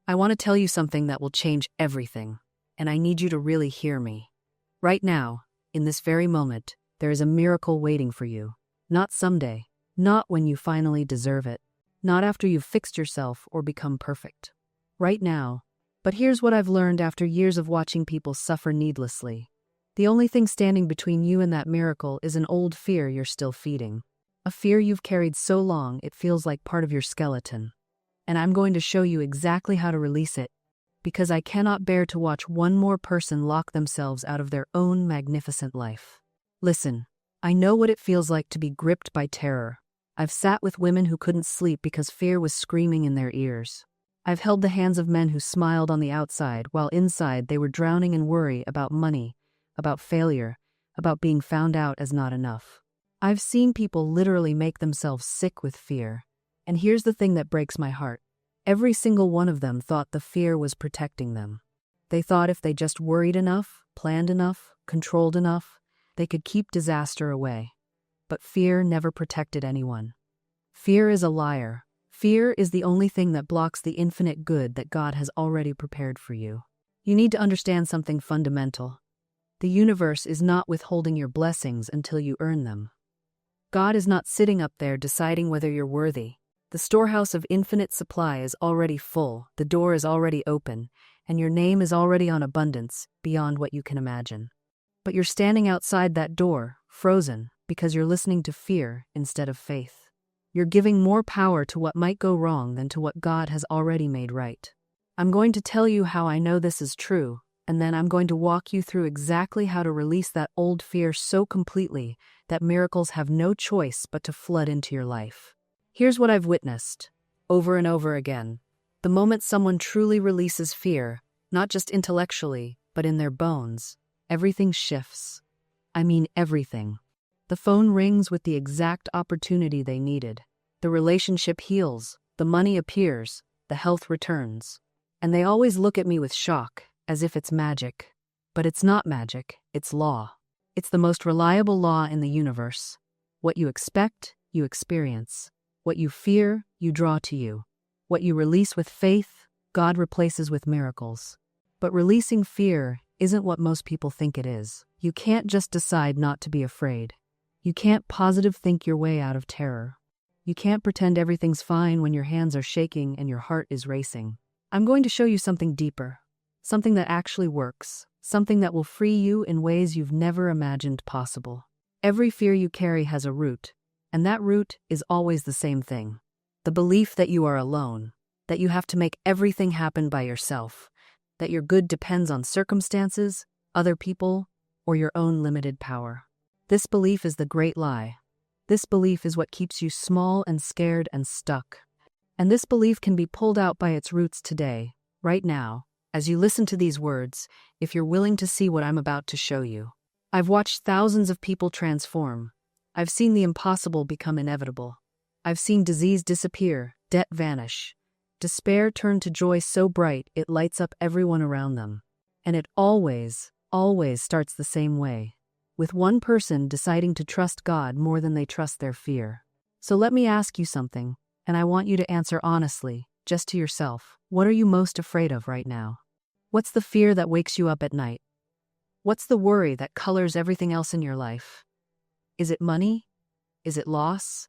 I want to tell you something that will change everything, and I need you to really hear me. Right now, in this very moment, there is a miracle waiting for you. Not someday, not when you finally deserve it, not after you've fixed yourself or become perfect. Right now. But here's what I've learned after years of watching people suffer needlessly. The only thing standing between you and that miracle is an old fear you're still feeding. A fear you've carried so long it feels like part of your skeleton. And I'm going to show you exactly how to release it, because I cannot bear to watch one more person lock themselves out of their own magnificent life. Listen, I know what it feels like to be gripped by terror. I've sat with women who couldn't sleep because fear was screaming in their ears. I've held the hands of men who smiled on the outside while inside they were drowning in worry about money, about failure, about being found out as not enough. I've seen people literally make themselves sick with fear. And here's the thing that breaks my heart. Every single one of them thought the fear was protecting them. They thought if they just worried enough, planned enough, controlled enough, they could keep disaster away. But fear never protected anyone. Fear is a liar. Fear is the only thing that blocks the infinite good that God has already prepared for you. You need to understand something fundamental. The universe is not withholding your blessings until you earn them. God is not sitting up there deciding whether you're worthy. The storehouse of infinite supply is already full, the door is already open, and your name is already on abundance beyond what you can imagine. But you're standing outside that door, frozen, because you're listening to fear instead of faith. You're giving more power to what might go wrong than to what God has already made right. I'm going to tell you how I know this is true, and then I'm going to walk you through exactly how to release that old fear so completely that miracles have no choice but to flood into your life. Here's what I've witnessed, over and over again. The moment someone truly releases fear, not just intellectually, but in their bones, everything shifts. I mean everything. The phone rings with the exact opportunity they needed. The relationship heals, the money appears, the health returns. And they always look at me with shock, as if it's magic. But it's not magic, it's law. It's the most reliable law in the universe. What you expect, you experience. What you fear, you draw to you. What you release with faith, God replaces with miracles. But releasing fear isn't what most people think it is. You can't just decide not to be afraid. You can't positive think your way out of terror. You can't pretend everything's fine when your hands are shaking and your heart is racing. I'm going to show you something deeper, something that actually works, something that will free you in ways you've never imagined possible. Every fear you carry has a root, and that root is always the same thing. The belief that you are alone, that you have to make everything happen by yourself, that your good depends on circumstances, other people, or your own limited power. This belief is the great lie. This belief is what keeps you small and scared and stuck. And this belief can be pulled out by its roots today, right now, as you listen to these words, if you're willing to see what I'm about to show you. I've watched thousands of people transform. I've seen the impossible become inevitable. I've seen disease disappear, debt vanish, despair turn to joy so bright it lights up everyone around them. And it always starts the same way, with one person deciding to trust God more than they trust their fear. So let me ask you something, and I want you to answer honestly, just to yourself. What are you most afraid of right now? What's the fear that wakes you up at night? What's the worry that colors everything else in your life? Is it money? Is it loss?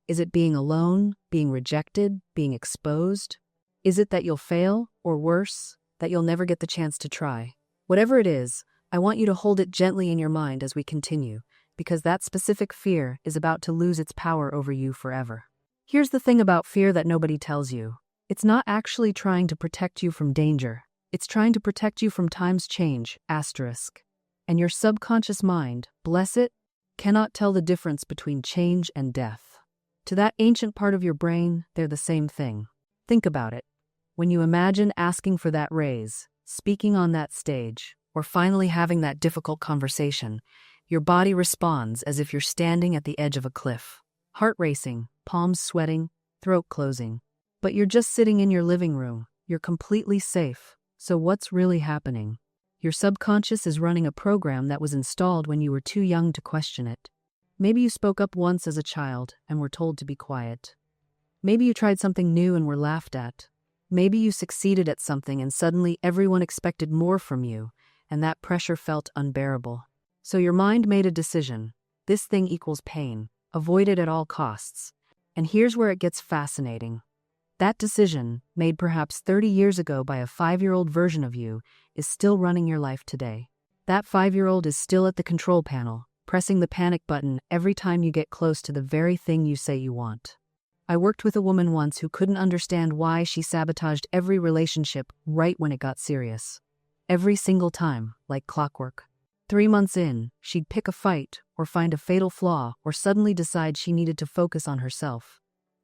Is it being alone, being rejected, being exposed? Is it that you'll fail, or worse, that you'll never get the chance to try? Whatever it is, I want you to hold it gently in your mind as we continue, because that specific fear is about to lose its power over you forever. Here's the thing about fear that nobody tells you. It's not actually trying to protect you from danger. It's trying to protect you from time's change, asterisk. And your subconscious mind, bless it, cannot tell the difference between change and death. To that ancient part of your brain, they're the same thing. Think about it. When you imagine asking for that raise, speaking on that stage, or finally having that difficult conversation, your body responds as if you're standing at the edge of a cliff. Heart racing, palms sweating, throat closing. But you're just sitting in your living room. You're completely safe. So what's really happening? Your subconscious is running a program that was installed when you were too young to question it. Maybe you spoke up once as a child and were told to be quiet. Maybe you tried something new and were laughed at. Maybe you succeeded at something and suddenly everyone expected more from you, and that pressure felt unbearable. So your mind made a decision. This thing equals pain. Avoid it at all costs. And here's where it gets fascinating. That decision, made perhaps 30 years ago by a 5-year-old version of you, is still running your life today. That 5-year-old is still at the control panel, pressing the panic button every time you get close to the very thing you say you want. I worked with a woman once who couldn't understand why she sabotaged every relationship right when it got serious. Every single time, like clockwork. 3 months in, she'd pick a fight, or find a fatal flaw, or suddenly decide she needed to focus on herself.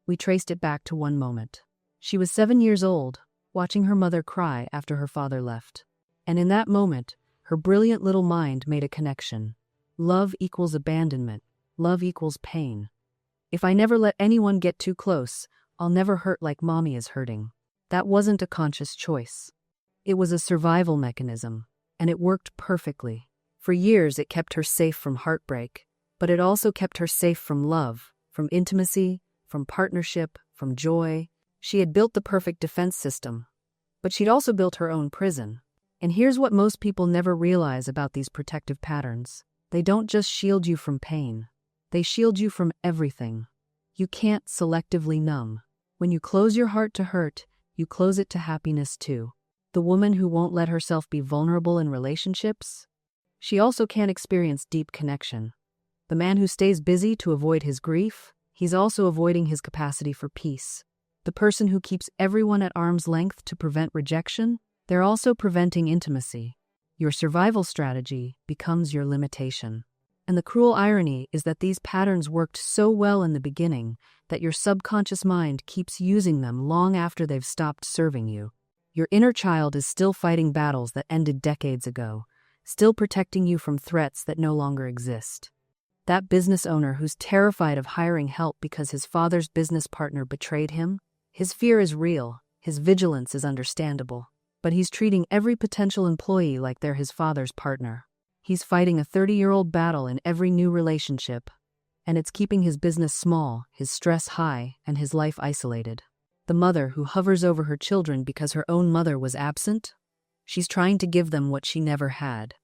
We traced it back to one moment. She was 7 years old, watching her mother cry after her father left. And in that moment, her brilliant little mind made a connection. Love equals abandonment. Love equals pain. If I never let anyone get too close, I'll never hurt like mommy is hurting. That wasn't a conscious choice. It was a survival mechanism, and it worked perfectly. For years, it kept her safe from heartbreak, but it also kept her safe from love, from intimacy, from partnership, from joy. She had built the perfect defense system, but she'd also built her own prison. And here's what most people never realize about these protective patterns. They don't just shield you from pain. They shield you from everything. You can't selectively numb. When you close your heart to hurt, you close it to happiness too. The woman who won't let herself be vulnerable in relationships? She also can't experience deep connection. The man who stays busy to avoid his grief, he's also avoiding his capacity for peace. The person who keeps everyone at arm's length to prevent rejection, they're also preventing intimacy. Your survival strategy becomes your limitation. And the cruel irony is that these patterns worked so well in the beginning that your subconscious mind keeps using them long after they've stopped serving you. Your inner child is still fighting battles that ended decades ago, still protecting you from threats that no longer exist. That business owner who's terrified of hiring help because his father's business partner betrayed him, his fear is real, his vigilance is understandable, but he's treating every potential employee like they're his father's partner. He's fighting a 30-year-old battle in every new relationship, and it's keeping his business small, his stress high, and his life isolated. The mother who hovers over her children because her own mother was absent? She's trying to give them what she never had.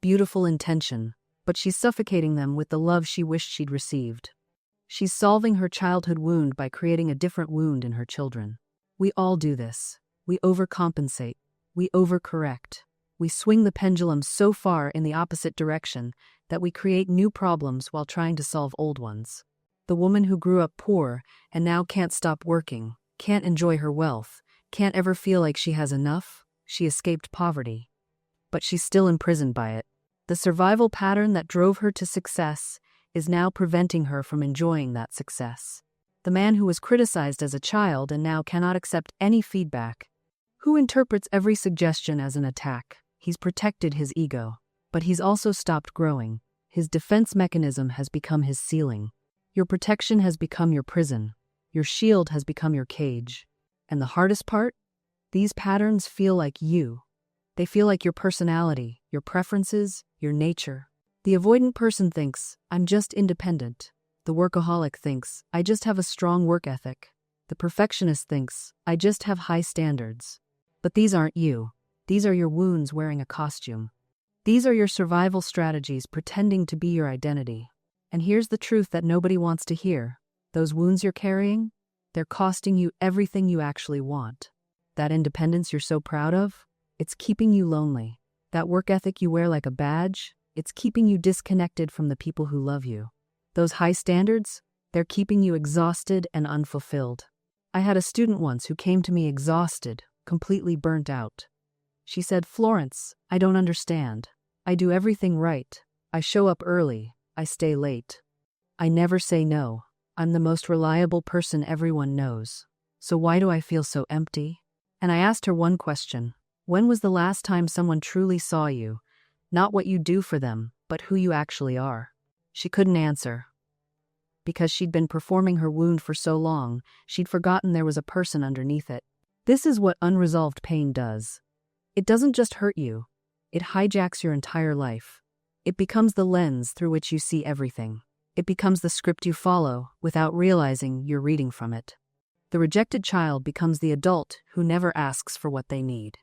Beautiful intention, but she's suffocating them with the love she wished she'd received. She's solving her childhood wound by creating a different wound in her children. We all do this. We overcompensate. We overcorrect. We swing the pendulum so far in the opposite direction that we create new problems while trying to solve old ones. The woman who grew up poor and now can't stop working, can't enjoy her wealth, can't ever feel like she has enough, she escaped poverty. But she's still imprisoned by it. The survival pattern that drove her to success is now preventing her from enjoying that success. The man who was criticized as a child and now cannot accept any feedback, who interprets every suggestion as an attack. He's protected his ego, but he's also stopped growing. His defense mechanism has become his ceiling. Your protection has become your prison. Your shield has become your cage. And the hardest part? These patterns feel like you. They feel like your personality, your preferences, your nature. The avoidant person thinks, I'm just independent. The workaholic thinks, I just have a strong work ethic. The perfectionist thinks, I just have high standards. But these aren't you. These are your wounds wearing a costume. These are your survival strategies pretending to be your identity. And here's the truth that nobody wants to hear. Those wounds you're carrying, they're costing you everything you actually want. That independence you're so proud of, it's keeping you lonely. That work ethic you wear like a badge, it's keeping you disconnected from the people who love you. Those high standards, they're keeping you exhausted and unfulfilled. I had a student once who came to me exhausted, completely burnt out. She said, Florence, I don't understand. I do everything right. I show up early. I stay late. I never say no. I'm the most reliable person everyone knows. So why do I feel so empty? And I asked her one question. When was the last time someone truly saw you? Not what you do for them, but who you actually are. She couldn't answer. Because she'd been performing her wound for so long, she'd forgotten there was a person underneath it. This is what unresolved pain does. It doesn't just hurt you. It hijacks your entire life. It becomes the lens through which you see everything. It becomes the script you follow without realizing you're reading from it. The rejected child becomes the adult who never asks for what they need.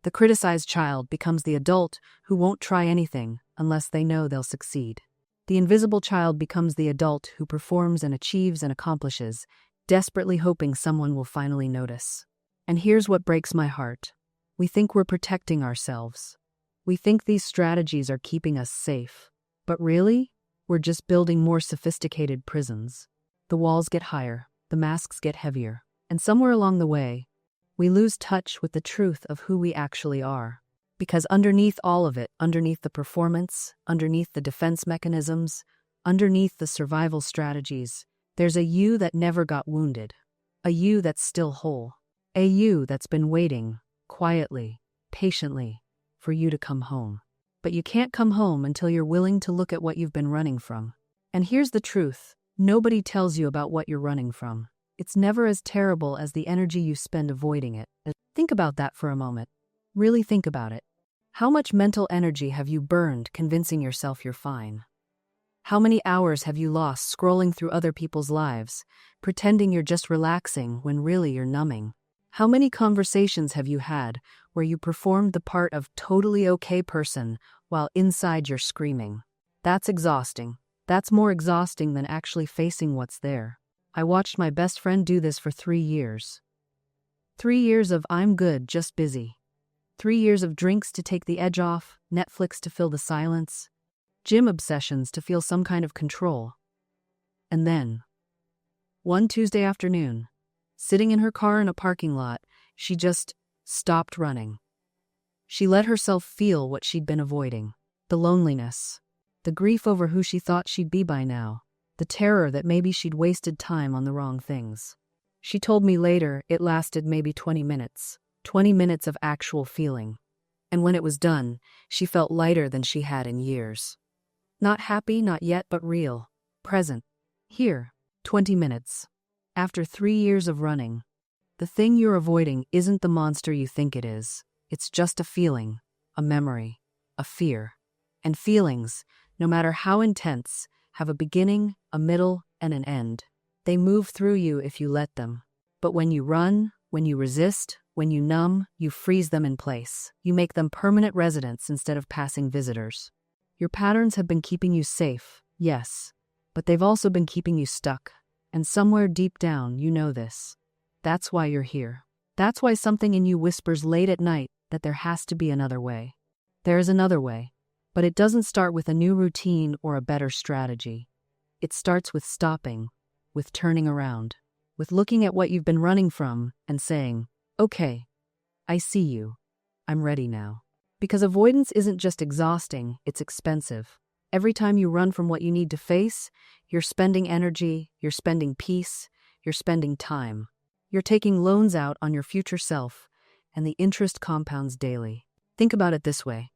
The criticized child becomes the adult who won't try anything unless they know they'll succeed. The invisible child becomes the adult who performs and achieves and accomplishes, desperately hoping someone will finally notice. And here's what breaks my heart. We think we're protecting ourselves. We think these strategies are keeping us safe. But really, we're just building more sophisticated prisons. The walls get higher, the masks get heavier, and somewhere along the way, we lose touch with the truth of who we actually are. Because underneath all of it, underneath the performance, underneath the defense mechanisms, underneath the survival strategies, there's a you that never got wounded. A you that's still whole. A you that's been waiting, quietly, patiently, for you to come home. But you can't come home until you're willing to look at what you've been running from. And here's the truth. Nobody tells you about what you're running from. It's never as terrible as the energy you spend avoiding it. Think about that for a moment. Really think about it. How much mental energy have you burned convincing yourself you're fine? How many hours have you lost scrolling through other people's lives, pretending you're just relaxing when really you're numbing? How many conversations have you had where you performed the part of totally okay person while inside you're screaming? That's exhausting. That's more exhausting than actually facing what's there. I watched my best friend do this for 3 years. 3 years of I'm good, just busy. 3 years of drinks to take the edge off, Netflix to fill the silence, gym obsessions to feel some kind of control. And then, one Tuesday afternoon, sitting in her car in a parking lot, she just stopped running. She let herself feel what she'd been avoiding. The loneliness, the grief over who she thought she'd be by now, the terror that maybe she'd wasted time on the wrong things. She told me later it lasted maybe 20 minutes. 20 minutes of actual feeling. And when it was done, she felt lighter than she had in years. Not happy, not yet, but real. Present. Here. 20 minutes. After 3 years of running, the thing you're avoiding isn't the monster you think it is. It's just a feeling, a memory, a fear. And feelings, no matter how intense, have a beginning, a middle, and an end. They move through you if you let them. But when you run, when you resist, when you numb, you freeze them in place. You make them permanent residents instead of passing visitors. Your patterns have been keeping you safe, yes, but they've also been keeping you stuck. And somewhere deep down, you know this. That's why you're here. That's why something in you whispers late at night that there has to be another way. There is another way, but it doesn't start with a new routine or a better strategy. It starts with stopping, with turning around, with looking at what you've been running from and saying, okay, I see you. I'm ready now. Because avoidance isn't just exhausting, it's expensive. Every time you run from what you need to face, you're spending energy, you're spending peace, you're spending time. You're taking loans out on your future self, and the interest compounds daily. Think about it this way.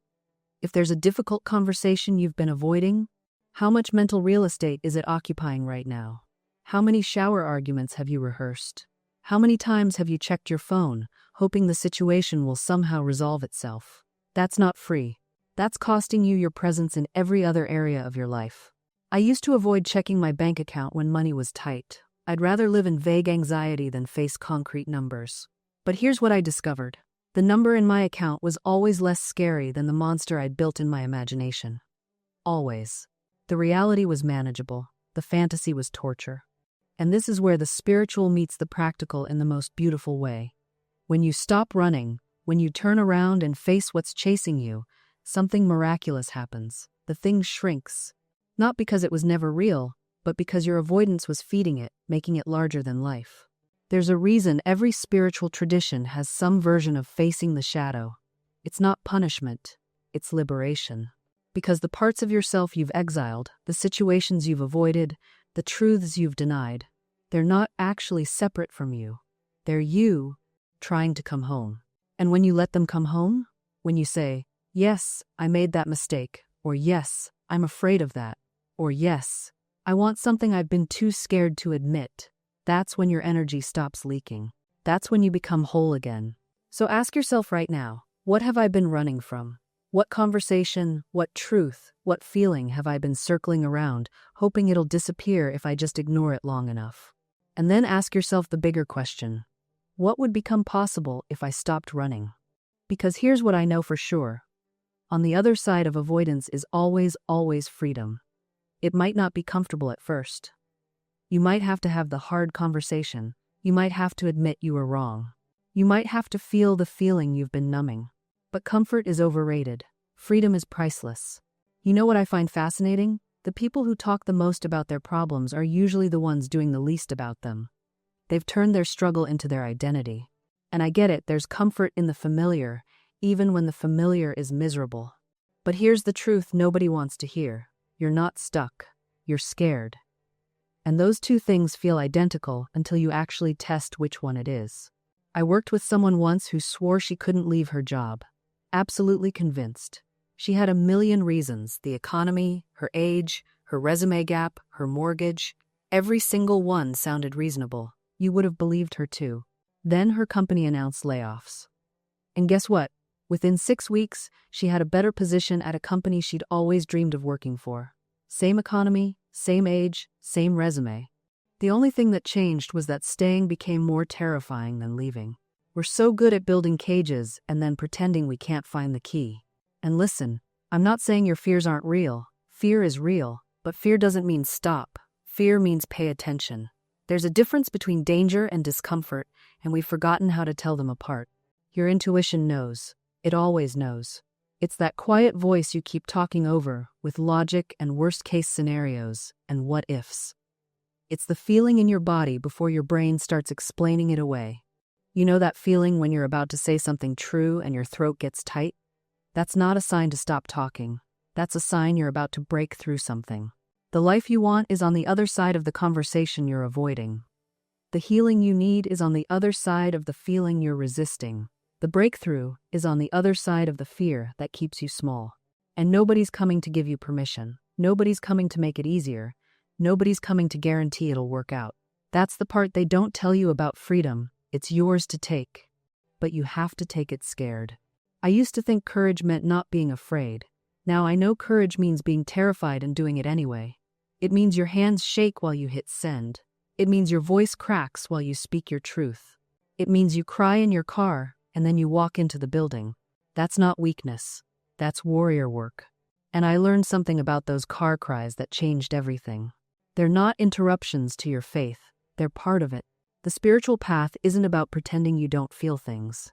If there's a difficult conversation you've been avoiding, how much mental real estate is it occupying right now? How many shower arguments have you rehearsed? How many times have you checked your phone, hoping the situation will somehow resolve itself? That's not free. That's costing you your presence in every other area of your life. I used to avoid checking my bank account when money was tight. I'd rather live in vague anxiety than face concrete numbers. But here's what I discovered. The number in my account was always less scary than the monster I'd built in my imagination. Always. The reality was manageable. The fantasy was torture. And this is where the spiritual meets the practical in the most beautiful way. When you stop running, when you turn around and face what's chasing you, something miraculous happens. The thing shrinks. Not because it was never real, but because your avoidance was feeding it, making it larger than life. There's a reason every spiritual tradition has some version of facing the shadow. It's not punishment, it's liberation. Because the parts of yourself you've exiled, the situations you've avoided, the truths you've denied, they're not actually separate from you. They're you trying to come home. And when you let them come home, when you say, yes, I made that mistake, or yes, I'm afraid of that, or yes, I want something I've been too scared to admit, that's when your energy stops leaking. That's when you become whole again. So ask yourself right now, what have I been running from? What conversation, what truth, what feeling have I been circling around, hoping it'll disappear if I just ignore it long enough? And then ask yourself the bigger question. What would become possible if I stopped running? Because here's what I know for sure. On the other side of avoidance is always, always freedom. It might not be comfortable at first. You might have to have the hard conversation. You might have to admit you were wrong. You might have to feel the feeling you've been numbing. But comfort is overrated. Freedom is priceless. You know what I find fascinating? The people who talk the most about their problems are usually the ones doing the least about them. They've turned their struggle into their identity. And I get it, there's comfort in the familiar, even when the familiar is miserable. But here's the truth nobody wants to hear. You're not stuck. You're scared. And those two things feel identical until you actually test which one it is. I worked with someone once who swore she couldn't leave her job. Absolutely convinced. She had a million reasons: the economy, her age, her resume gap, her mortgage. Every single one sounded reasonable. You would have believed her too. Then her company announced layoffs. And guess what? Within 6 weeks, she had a better position at a company she'd always dreamed of working for. Same economy, same age, same resume. The only thing that changed was that staying became more terrifying than leaving. We're so good at building cages and then pretending we can't find the key. And listen, I'm not saying your fears aren't real. Fear is real, but fear doesn't mean stop. Fear means pay attention. There's a difference between danger and discomfort, and we've forgotten how to tell them apart. Your intuition knows. It always knows. It's that quiet voice you keep talking over with logic and worst-case scenarios and what-ifs. It's the feeling in your body before your brain starts explaining it away. You know that feeling when you're about to say something true and your throat gets tight? That's not a sign to stop talking. That's a sign you're about to break through something. The life you want is on the other side of the conversation you're avoiding. The healing you need is on the other side of the feeling you're resisting. The breakthrough is on the other side of the fear that keeps you small. And nobody's coming to give you permission. Nobody's coming to make it easier. Nobody's coming to guarantee it'll work out. That's the part they don't tell you about freedom. It's yours to take. But you have to take it scared. I used to think courage meant not being afraid. Now I know courage means being terrified and doing it anyway. It means your hands shake while you hit send. It means your voice cracks while you speak your truth. It means you cry in your car and then you walk into the building. That's not weakness. That's warrior work. And I learned something about those car cries that changed everything. They're not interruptions to your faith. They're part of it. The spiritual path isn't about pretending you don't feel things.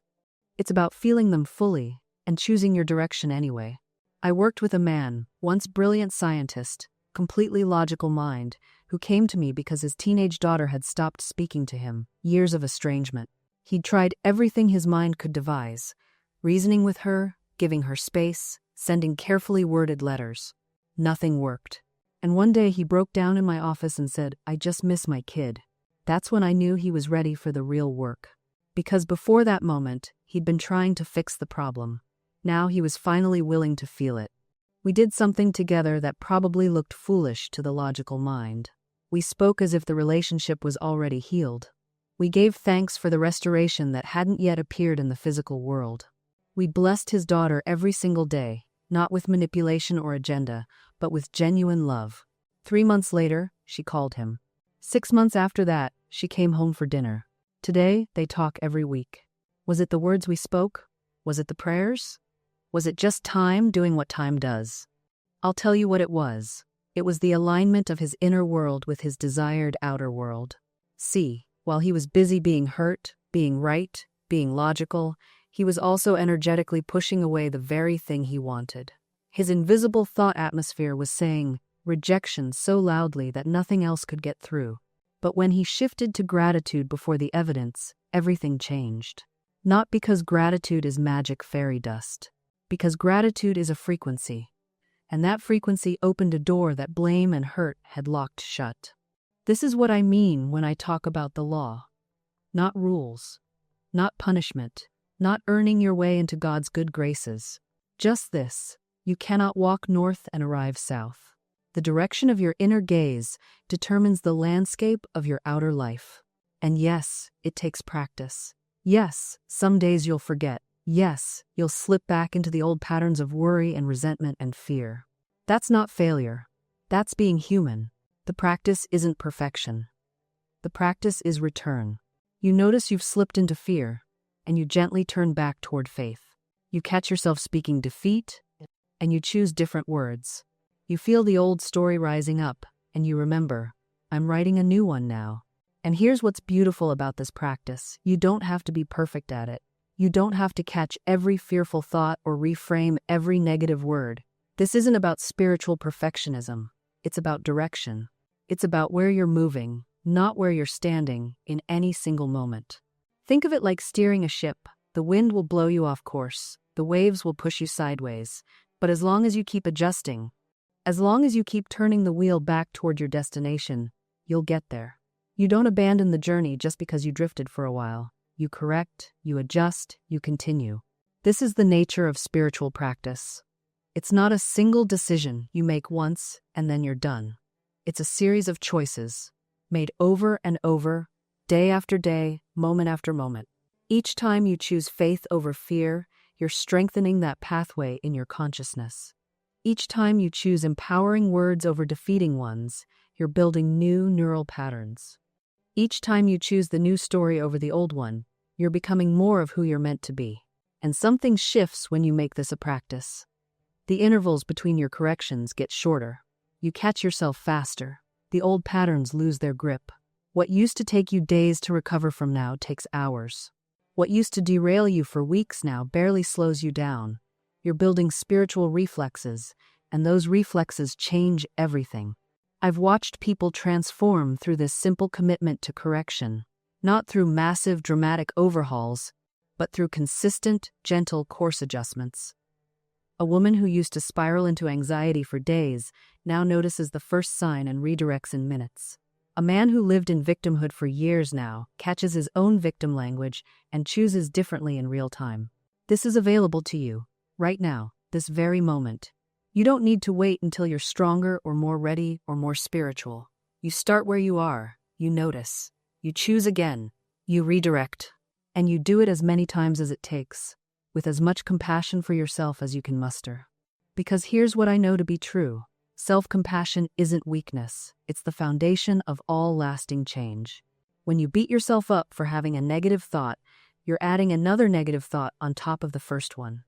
It's about feeling them fully and choosing your direction anyway. I worked with a man, once brilliant scientist, completely logical mind, who came to me because his teenage daughter had stopped speaking to him, years of estrangement. He'd tried everything his mind could devise, reasoning with her, giving her space, sending carefully worded letters. Nothing worked. And one day he broke down in my office and said, "I just miss my kid." That's when I knew he was ready for the real work. Because before that moment, he'd been trying to fix the problem. Now he was finally willing to feel it. We did something together that probably looked foolish to the logical mind. We spoke as if the relationship was already healed. We gave thanks for the restoration that hadn't yet appeared in the physical world. We blessed his daughter every single day, not with manipulation or agenda, but with genuine love. 3 months later, she called him. 6 months after that, she came home for dinner. Today, they talk every week. Was it the words we spoke? Was it the prayers? Was it just time doing what time does? I'll tell you what it was. It was the alignment of his inner world with his desired outer world. See, while he was busy being hurt, being right, being logical, he was also energetically pushing away the very thing he wanted. His invisible thought atmosphere was saying rejection so loudly that nothing else could get through. But when he shifted to gratitude before the evidence, everything changed. Not because gratitude is magic fairy dust. Because gratitude is a frequency. And that frequency opened a door that blame and hurt had locked shut. This is what I mean when I talk about the law. Not rules. Not punishment. Not earning your way into God's good graces. Just this: you cannot walk north and arrive south. The direction of your inner gaze determines the landscape of your outer life. And yes, it takes practice. Yes, some days you'll forget. Yes, you'll slip back into the old patterns of worry and resentment and fear. That's not failure. That's being human. The practice isn't perfection. The practice is return. You notice you've slipped into fear, and you gently turn back toward faith. You catch yourself speaking defeat, and you choose different words. You feel the old story rising up, and you remember, I'm writing a new one now. And here's what's beautiful about this practice. You don't have to be perfect at it. You don't have to catch every fearful thought or reframe every negative word. This isn't about spiritual perfectionism. It's about direction. It's about where you're moving, not where you're standing, in any single moment. Think of it like steering a ship. The wind will blow you off course. The waves will push you sideways. But as long as you keep adjusting, as long as you keep turning the wheel back toward your destination, you'll get there. You don't abandon the journey just because you drifted for a while. You correct, you adjust, you continue. This is the nature of spiritual practice. It's not a single decision you make once and then you're done. It's a series of choices, made over and over, day after day, moment after moment. Each time you choose faith over fear, you're strengthening that pathway in your consciousness. Each time you choose empowering words over defeating ones, you're building new neural patterns. Each time you choose the new story over the old one, you're becoming more of who you're meant to be. And something shifts when you make this a practice. The intervals between your corrections get shorter. You catch yourself faster. The old patterns lose their grip. What used to take you days to recover from now takes hours. What used to derail you for weeks now barely slows you down. You're building spiritual reflexes, and those reflexes change everything. I've watched people transform through this simple commitment to correction, not through massive, dramatic overhauls, but through consistent, gentle course adjustments. A woman who used to spiral into anxiety for days now notices the first sign and redirects in minutes. A man who lived in victimhood for years now catches his own victim language and chooses differently in real time. This is available to you, right now, this very moment. You don't need to wait until you're stronger or more ready or more spiritual. You start where you are, you notice, you choose again, you redirect, and you do it as many times as it takes, with as much compassion for yourself as you can muster. Because here's what I know to be true. Self-compassion isn't weakness. It's the foundation of all lasting change. When you beat yourself up for having a negative thought, you're adding another negative thought on top of the first one.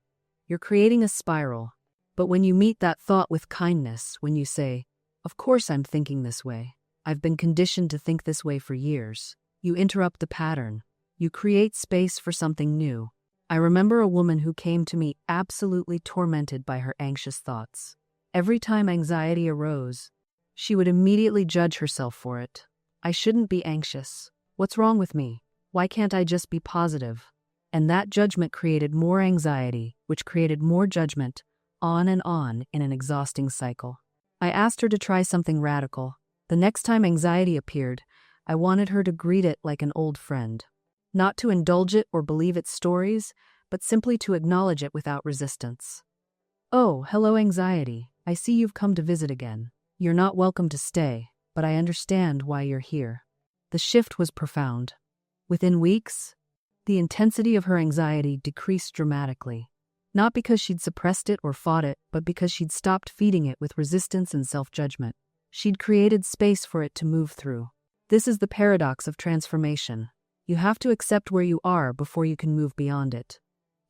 You're creating a spiral. But when you meet that thought with kindness, when you say, "Of course I'm thinking this way. I've been conditioned to think this way for years," you interrupt the pattern. You create space for something new. I remember a woman who came to me absolutely tormented by her anxious thoughts. Every time anxiety arose, she would immediately judge herself for it. I shouldn't be anxious. What's wrong with me? Why can't I just be positive? And that judgment created more anxiety, which created more judgment, on and on in an exhausting cycle. I asked her to try something radical. The next time anxiety appeared, I wanted her to greet it like an old friend. Not to indulge it or believe its stories, but simply to acknowledge it without resistance. "Oh, hello anxiety. I see you've come to visit again. You're not welcome to stay, but I understand why you're here." The shift was profound. Within weeks, the intensity of her anxiety decreased dramatically. Not because she'd suppressed it or fought it, but because she'd stopped feeding it with resistance and self-judgment. She'd created space for it to move through. This is the paradox of transformation. You have to accept where you are before you can move beyond it.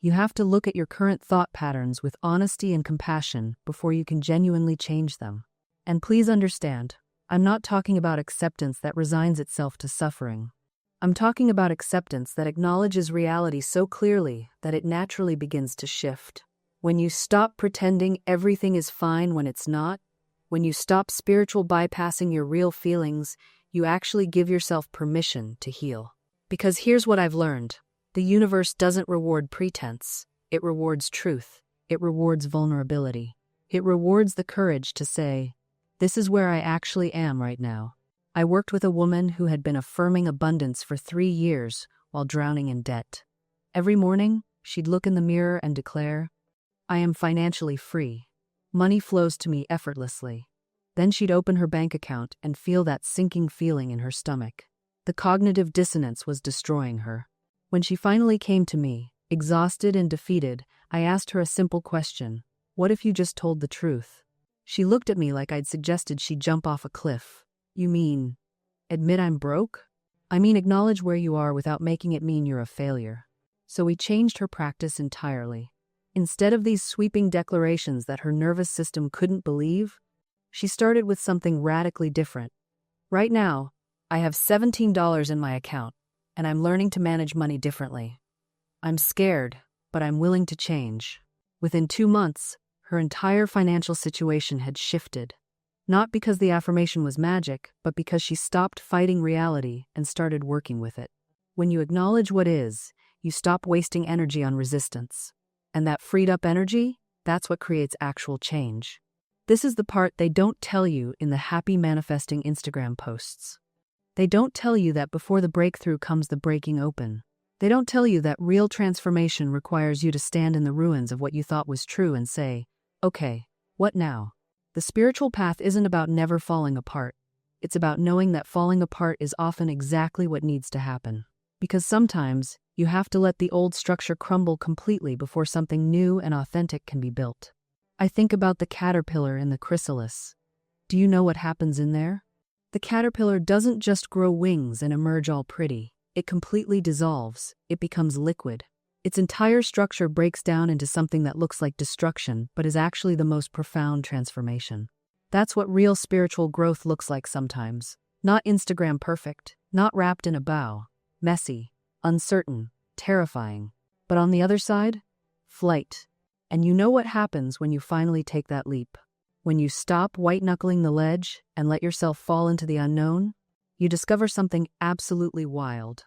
You have to look at your current thought patterns with honesty and compassion before you can genuinely change them. And please understand, I'm not talking about acceptance that resigns itself to suffering. I'm talking about acceptance that acknowledges reality so clearly that it naturally begins to shift. When you stop pretending everything is fine when it's not, when you stop spiritual bypassing your real feelings, you actually give yourself permission to heal. Because here's what I've learned. The universe doesn't reward pretense. It rewards truth. It rewards vulnerability. It rewards the courage to say, "This is where I actually am right now." I worked with a woman who had been affirming abundance for 3 years while drowning in debt. Every morning, she'd look in the mirror and declare, "I am financially free. Money flows to me effortlessly." Then she'd open her bank account and feel that sinking feeling in her stomach. The cognitive dissonance was destroying her. When she finally came to me, exhausted and defeated, I asked her a simple question. "What if you just told the truth?" She looked at me like I'd suggested she jump off a cliff. "You mean, admit I'm broke?" I mean, acknowledge where you are without making it mean you're a failure. So we changed her practice entirely. Instead of these sweeping declarations that her nervous system couldn't believe, she started with something radically different. Right now, I have $17 in my account, and I'm learning to manage money differently. I'm scared, but I'm willing to change. Within 2 months, her entire financial situation had shifted. Not because the affirmation was magic, but because she stopped fighting reality and started working with it. When you acknowledge what is, you stop wasting energy on resistance. And that freed up energy, that's what creates actual change. This is the part they don't tell you in the happy manifesting Instagram posts. They don't tell you that before the breakthrough comes the breaking open. They don't tell you that real transformation requires you to stand in the ruins of what you thought was true and say, okay, what now? The spiritual path isn't about never falling apart. It's about knowing that falling apart is often exactly what needs to happen. Because sometimes, you have to let the old structure crumble completely before something new and authentic can be built. I think about the caterpillar in the chrysalis. Do you know what happens in there? The caterpillar doesn't just grow wings and emerge all pretty. It completely dissolves. It becomes liquid. Its entire structure breaks down into something that looks like destruction, but is actually the most profound transformation. That's what real spiritual growth looks like sometimes. Not Instagram perfect, not wrapped in a bow. Messy, uncertain, terrifying. But on the other side, flight. And you know what happens when you finally take that leap. When you stop white-knuckling the ledge and let yourself fall into the unknown, you discover something absolutely wild.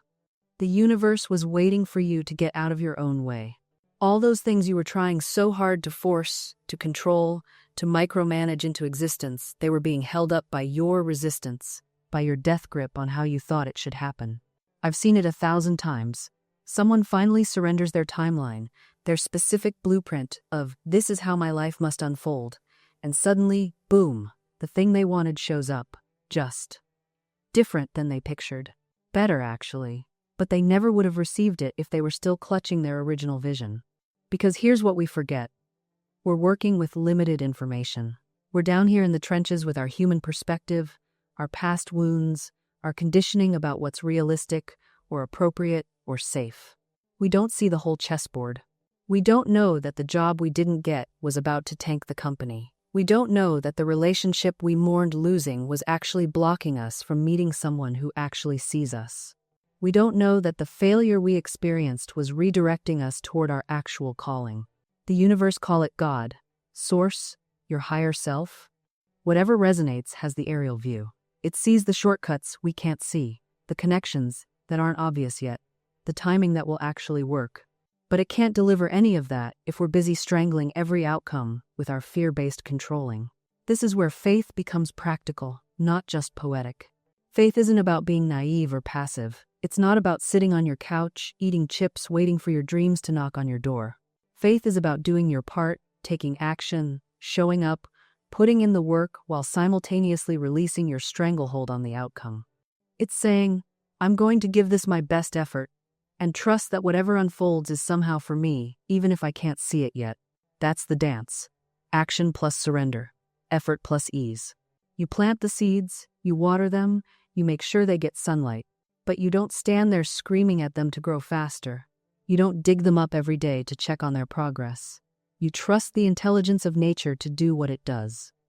The universe was waiting for you to get out of your own way. All those things you were trying so hard to force, to control, to micromanage into existence, they were being held up by your resistance, by your death grip on how you thought it should happen. I've seen it 1,000 times. Someone finally surrenders their timeline, their specific blueprint of, this is how my life must unfold, and suddenly, boom, the thing they wanted shows up. Just different than they pictured. Better, actually. But they never would have received it if they were still clutching their original vision. Because here's what we forget. We're working with limited information. We're down here in the trenches with our human perspective, our past wounds, our conditioning about what's realistic or appropriate or safe. We don't see the whole chessboard. We don't know that the job we didn't get was about to tank the company. We don't know that the relationship we mourned losing was actually blocking us from meeting someone who actually sees us. We don't know that the failure we experienced was redirecting us toward our actual calling. The universe, call it God, Source, your higher self. Whatever resonates has the aerial view. It sees the shortcuts we can't see, the connections that aren't obvious yet, the timing that will actually work. But it can't deliver any of that if we're busy strangling every outcome with our fear-based controlling. This is where faith becomes practical, not just poetic. Faith isn't about being naive or passive. It's not about sitting on your couch, eating chips, waiting for your dreams to knock on your door. Faith is about doing your part, taking action, showing up, putting in the work while simultaneously releasing your stranglehold on the outcome. It's saying, I'm going to give this my best effort, and trust that whatever unfolds is somehow for me, even if I can't see it yet. That's the dance. Action plus surrender. Effort plus ease. You plant the seeds, you water them, you make sure they get sunlight. But you don't stand there screaming at them to grow faster. You don't dig them up every day to check on their progress. You trust the intelligence of nature to do what it does.